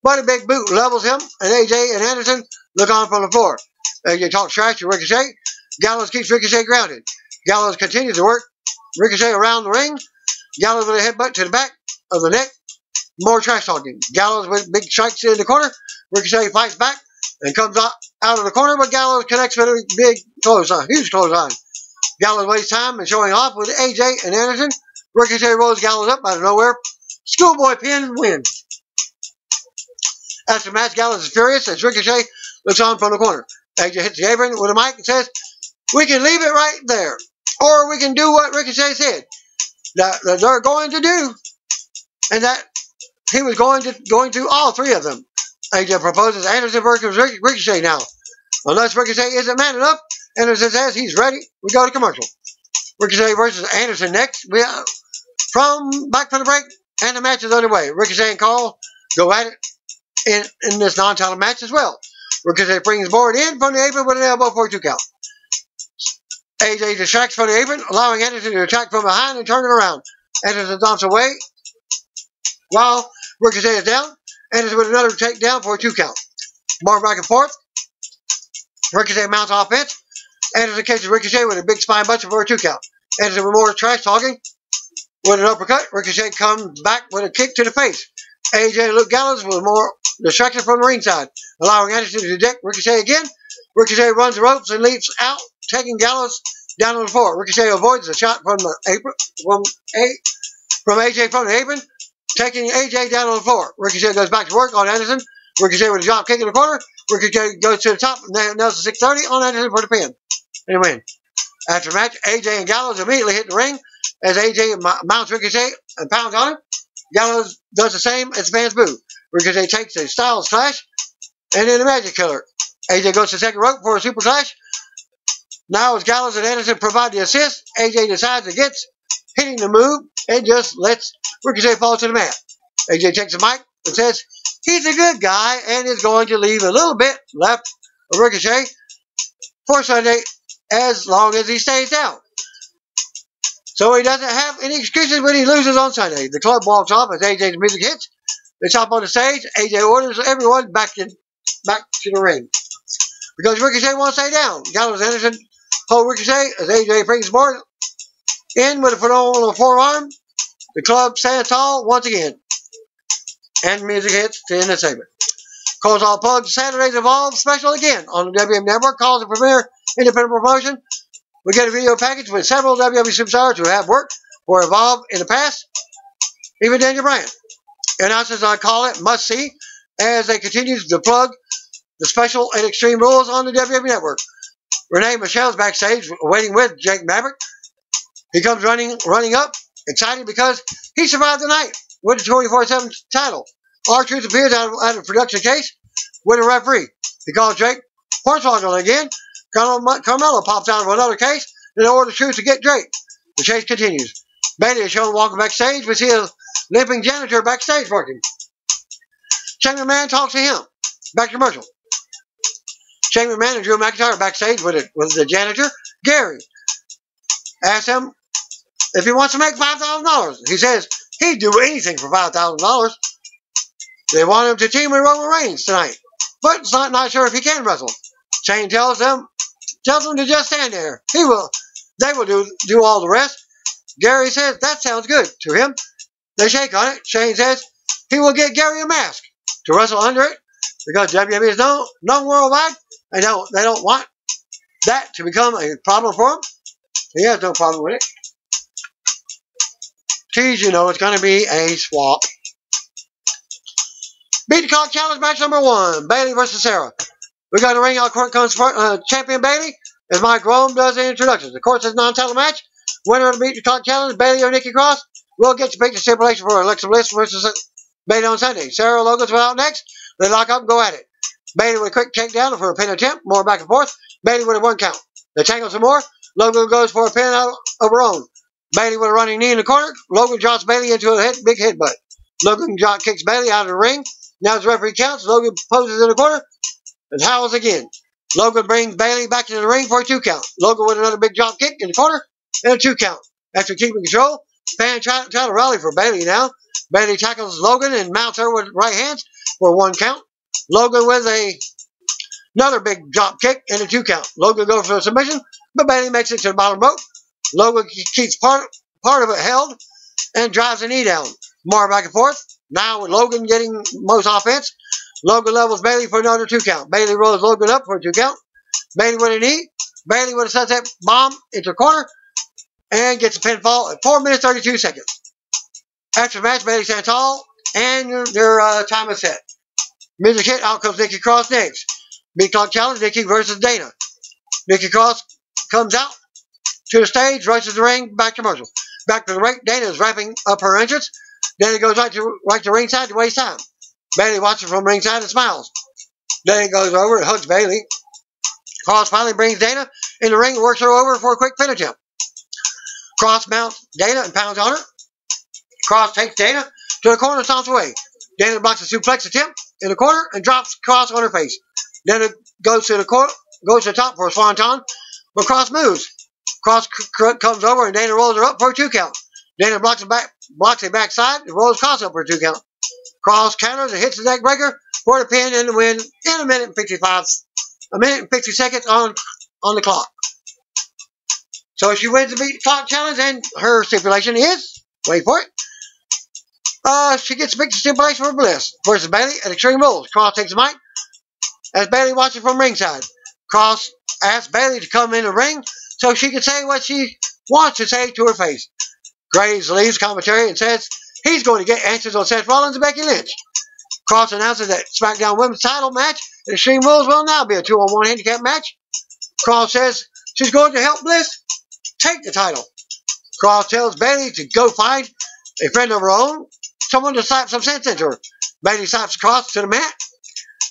but a big boot levels him, and AJ and Anderson look on from the floor. AJ talks trash to Ricochet. Gallows keeps Ricochet grounded. Gallows continues to work Ricochet around the ring. Gallows with a headbutt to the back of the neck. More trash talking. Gallows with big strikes in the corner. Ricochet fights back and comes out of the corner, but Gallows connects with a big clothesline, huge clothesline. Gallows wastes time and showing off with AJ and Anderson. Ricochet rolls Gallows up out of nowhere. Schoolboy pin win. After the match, Gallows is furious as Ricochet looks on from the corner. AJ hits the apron with a mic and says, "We can leave it right there, or we can do what Ricochet said that they're going to do," and that he was going to all three of them. AJ proposes Anderson versus Ricochet now. Unless Ricochet isn't man enough, Anderson says he's ready. We go to commercial. Ricochet versus Anderson next. From back from the break, and the match is underway. Ricochet and Carl go at it in this non-title match as well. Ricochet brings Board in from the apron with an elbow for a 2 count. AJ distracts from the apron, allowing Anderson to attack from behind and turn it around. Anderson dumps away while Ricochet is down. Anderson with another takedown for a 2 count. More back and forth. Ricochet mounts offense. Anderson catches Ricochet with a big spine buster for a 2 count. Anderson with more trash talking with an uppercut. Ricochet comes back with a kick to the face. AJ and Luke Gallows with more distraction from the ringside, allowing Anderson to deck Ricochet again. Ricochet runs the ropes and leaps out, taking Gallows down on the floor. Ricochet avoids a shot from the apron from AJ from the apron, taking AJ down on the floor. Ricochet goes back to work on Anderson. Ricochet with a drop kick in the corner. Ricochet goes to the top and nails the 630 on Anderson for the pin. And win. After the match, AJ and Gallows immediately hit the ring as AJ mounts Ricochet and pounds on him. Gallows does the same as fans boo. Ricochet takes a Styles Clash and then a Magic Killer. AJ goes to the second rope for a Super Clash. Now as Gallows and Anderson provide the assist, AJ decides against hitting the move and just lets Ricochet fall to the mat. AJ takes the mic and says he's a good guy and is going to leave a little bit left of Ricochet for Sunday as long as he stays down. So he doesn't have any excuses when he loses on Sunday. The club walks off as AJ's music hits. They chop on the stage. AJ orders everyone back to the ring. Because Ricochet won't stay down. Gallows and Anderson hold Ricochet as AJ brings Board in with a phenomenal forearm. The club stands tall once again. And music hits to end the segment. Calls all plugs. Saturday's Evolve special again on the WM Network. Calls the premier independent promotion. We get a video package with several WWE superstars who have worked for Evolve in the past. Even Daniel Bryan. Announcers on Call It must see as they continue to plug the special and extreme rules on the WWE Network. Renee Michelle's backstage waiting with Jake Maverick. He comes running up, excited because he survived the night with the 24/7 title. R-Truth appears out of a production case with a referee. He calls Drake Hornswoggle again. Carmelo pops out of another case and orders Truth to get Drake. The chase continues. Bayley is shown walking backstage. We see a limping janitor backstage working. Shane McMahon talks to him. Back to commercial. Shane McMahon and Drew McIntyre backstage with the janitor, Gary. Asks him if he wants to make $5,000. He says he'd do anything for $5,000. They want him to team with Roman Reigns tonight, but it's not sure if he can wrestle. Shane tells them to just stand there. They will do all the rest. Gary says that sounds good to him. They shake on it. Shane says he will get Gary a mask to wrestle under it because WWE is known worldwide. They don't want that to become a problem for him. He has no problem with it. Tease, you know it's going to be a swap. Beat the Clock Challenge match number 1. Bayley versus Sarah. We got a ring out court comes champion Bayley as Mike Rome does the introductions. The court says non-title match. Winner of the Beat the Clock Challenge, Bayley or Nikki Cross, will get to pick the stipulation for Alexa Bliss versus Bayley on Sunday. Sarah Logan's out next. They lock up and go at it. Bayley with a quick takedown for a pin attempt. More back and forth. Bayley with a 1 count. They tangle some more. Logan goes for a pin out of her own. Bayley with a running knee in the corner. Logan drops Bayley into a big headbutt. Logan kicks Bayley out of the ring. Now the referee counts. Logan poses in the corner and howls again. Logan brings Bayley back into the ring for a 2 count. Logan with another big drop kick in the corner and a 2 count. After keeping control, Fans try to rally for Bailey now. Bailey tackles Logan and mounts her with right hands for 1 count. Logan with another big drop kick and a 2 count. Logan goes for a submission, but Bailey makes it to the bottom rope. Logan keeps part of it held and drives a knee down. More back and forth. Now with Logan getting most offense, Logan levels Bailey for another 2 count. Bailey rolls Logan up for a 2 count. Bailey with a knee. Bailey with a sunset bomb into the corner and gets a pinfall at 4 minutes 32 seconds. After the match, Bailey stands tall and their time is set. Music hit. Out comes Nikki Cross next. Big Talk Challenge, Nikki versus Dana. Nikki Cross comes out to the stage, rushes the ring, back to commercial. Back to the ring. Dana is wrapping up her entrance. Dana goes right to ringside to waste time. Bailey watches from ringside and smiles. Dana goes over and hugs Bailey. Cross finally brings Dana in the ring and works her over for a quick pin attempt. Cross mounts Dana and pounds on her. Cross takes Dana to the corner and stomps away. Dana blocks a suplex attempt in the corner and drops Cross on her face. Dana goes to the top for a swanton, but Cross moves. Cross comes over and Dana rolls her up for a 2 count. Dana blocks a backside and rolls Cross up for a 2 count. Cross counters and hits the neck breaker for the pin and the win in a minute and 50 seconds on the clock. So she wins the Beat Clock Challenge, and her stipulation is, wait for it, she gets a big stipulation for Bliss versus Bailey at Extreme Rules. Cross takes the mic as Bailey watches from ringside. Cross asks Bailey to come in the ring so she can say what she wants to say to her face. Graves leaves commentary and says he's going to get answers on Seth Rollins and Becky Lynch. Cross announces that SmackDown Women's title match at Extreme Rules will now be a 2-on-1 handicap match. Cross says she's going to help Bliss take the title. Cross tells Bailey to go find a friend of her own, someone to slap some sense into her. Bailey slaps Cross to the mat.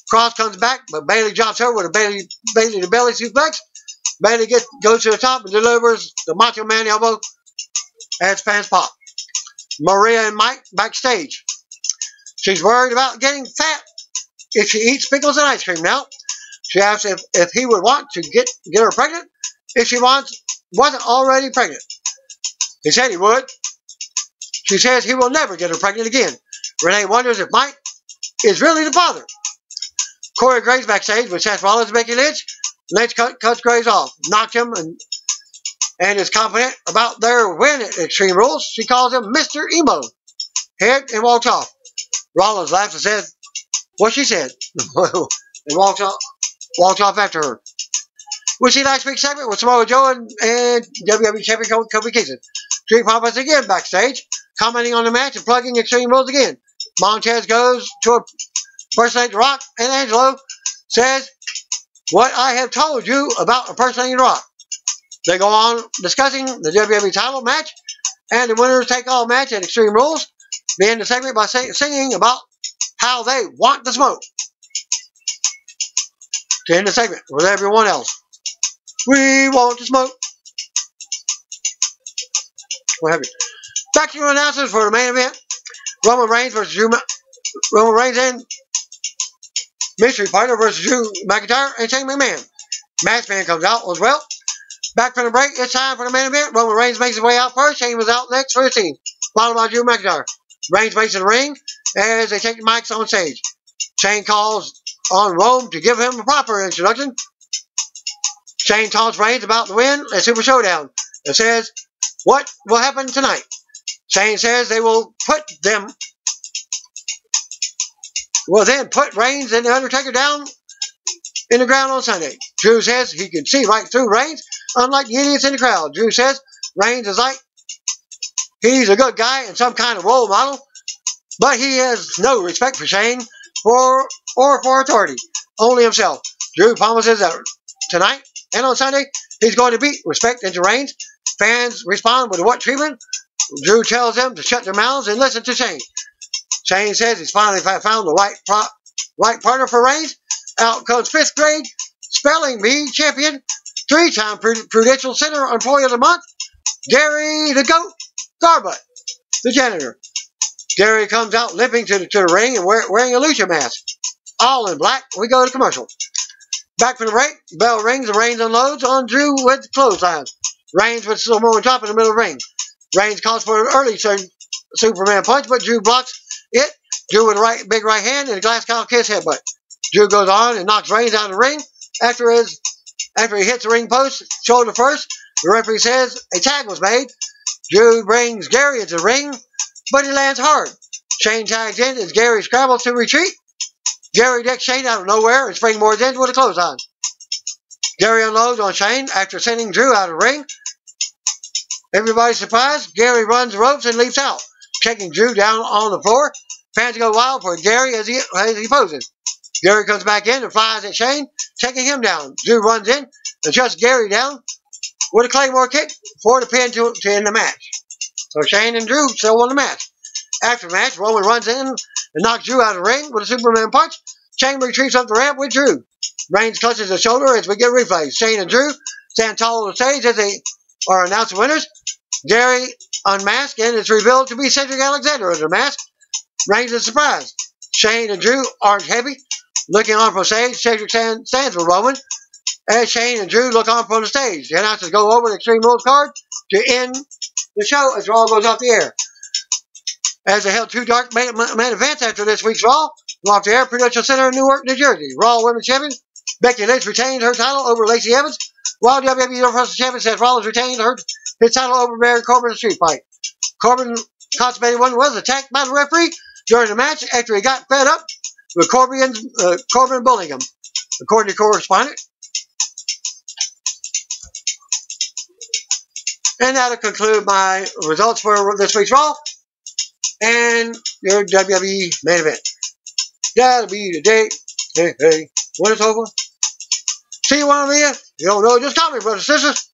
Cross comes back, but Bailey drops her with a Bailey to belly suplex. Bailey goes to the top and delivers the Macho Man elbow as fans pop. Maria and Mike backstage. She's worried about getting fat if she eats pickles and ice cream now. She asks if he would want to get her pregnant if she wasn't already pregnant. He said he would. She says he will never get her pregnant again. Renee wonders if Mike is really the father. Corey Graves backstage with Seth Rollins and Becky Lynch. Lynch cuts Graves off, knocks him, and is confident about their win at Extreme Rules. She calls him Mr. Emo. Head and walks off. Rollins laughs and says what she said and walks off after her. We'll see next week's segment with Samoa Joe and WWE Champion Kofi Kingston. Street Profits again backstage, commenting on the match and plugging Extreme Rules again. Montez goes to impersonate The Rock, and Angelo says what I have told you about impersonating The Rock. They go on discussing the WWE title match and the winners take all match at Extreme Rules. They end the segment by singing about how they want the smoke. To end the segment with everyone else. We want to smoke. What have you? Back to your announcers for the main event. Roman Reigns and Mystery Partner versus Drew McIntyre and Shane McMahon. Matchman comes out as well. Back from the break, it's time for the main event. Roman Reigns makes his way out first. Shane was out next for his team, followed by Drew McIntyre. Reigns waits in the ring as they take the mics on stage. Shane calls on Rome to give him a proper introduction. Shane taunts Reigns about the win at Super Showdown and says, what will happen tonight? Shane says they will then put Reigns and The Undertaker down in the ground on Sunday. Drew says he can see right through Reigns, unlike the idiots in the crowd. Drew says Reigns is like he's a good guy and some kind of role model, but he has no respect for Shane or for authority, only himself. Drew promises that tonight and on Sunday he's going to beat respect into Reigns. Fans respond with what treatment? Drew tells them to shut their mouths and listen to Shane. Shane says he's finally found the right partner for Reigns. Out comes 5th grade spelling bee champion, 3-time Prudential Center Employee of the Month, Gary the Goat Garbutt, the janitor. Gary comes out limping to the ring and wearing a lucha mask. All in black. We go to commercial. Back from the break, bell rings and Reigns unloads on Drew with clothesline. Reigns with Samoa drop in the middle of the ring. Reigns calls for an early Superman punch, but Drew blocks it. Drew with a big right hand and a glass cow kiss headbutt. Drew goes on and knocks Reigns out of the ring. After he hits the ring post, shoulder first, the referee says a tag was made. Drew brings Gary into the ring, but he lands hard. Shane tags in as Gary scrambles to retreat. Gary decks Shane out of nowhere and springboards in with a clothesline. Gary unloads on Shane after sending Drew out of the ring. Everybody's surprised. Gary runs the ropes and leaps out, taking Drew down on the floor. Fans go wild for Gary as he poses. Gary comes back in and flies at Shane, taking him down. Drew runs in and shuts Gary down with a Claymore kick for the pin to end the match. So Shane and Drew still won the match. After the match, Roman runs in and knocks Drew out of the ring with a Superman punch. Shane retreats up the ramp with Drew. Reigns clutches his shoulder as we get replays. Shane and Drew stand tall on the stage as they are announced winners. Gary unmasked and is revealed to be Cedric Alexander under the mask. Reigns is surprised. Shane and Drew aren't heavy. Looking on from the stage, Cedric stands with Roman. As Shane and Drew look on from the stage, the announcers go over the Extreme Rules card to end the show as Raw goes off the air. As they held two dark main events after this week's Raw, go off the air, Prudential Center in Newark, New Jersey. Raw Women's Champion Becky Lynch retained her title over Lacey Evans, while WWE Universal Champion Seth Rollins retained his title over Baron Corbin in a street fight. Corbin consummated one was attacked by the referee during the match after he got fed up with Corbin bullying him, according to correspondent. And that'll conclude my results for this week's Raw and your WWE main event. That'll be the day. Hey, when it's over. See you one of you. You don't know, just call me, brothers and sisters.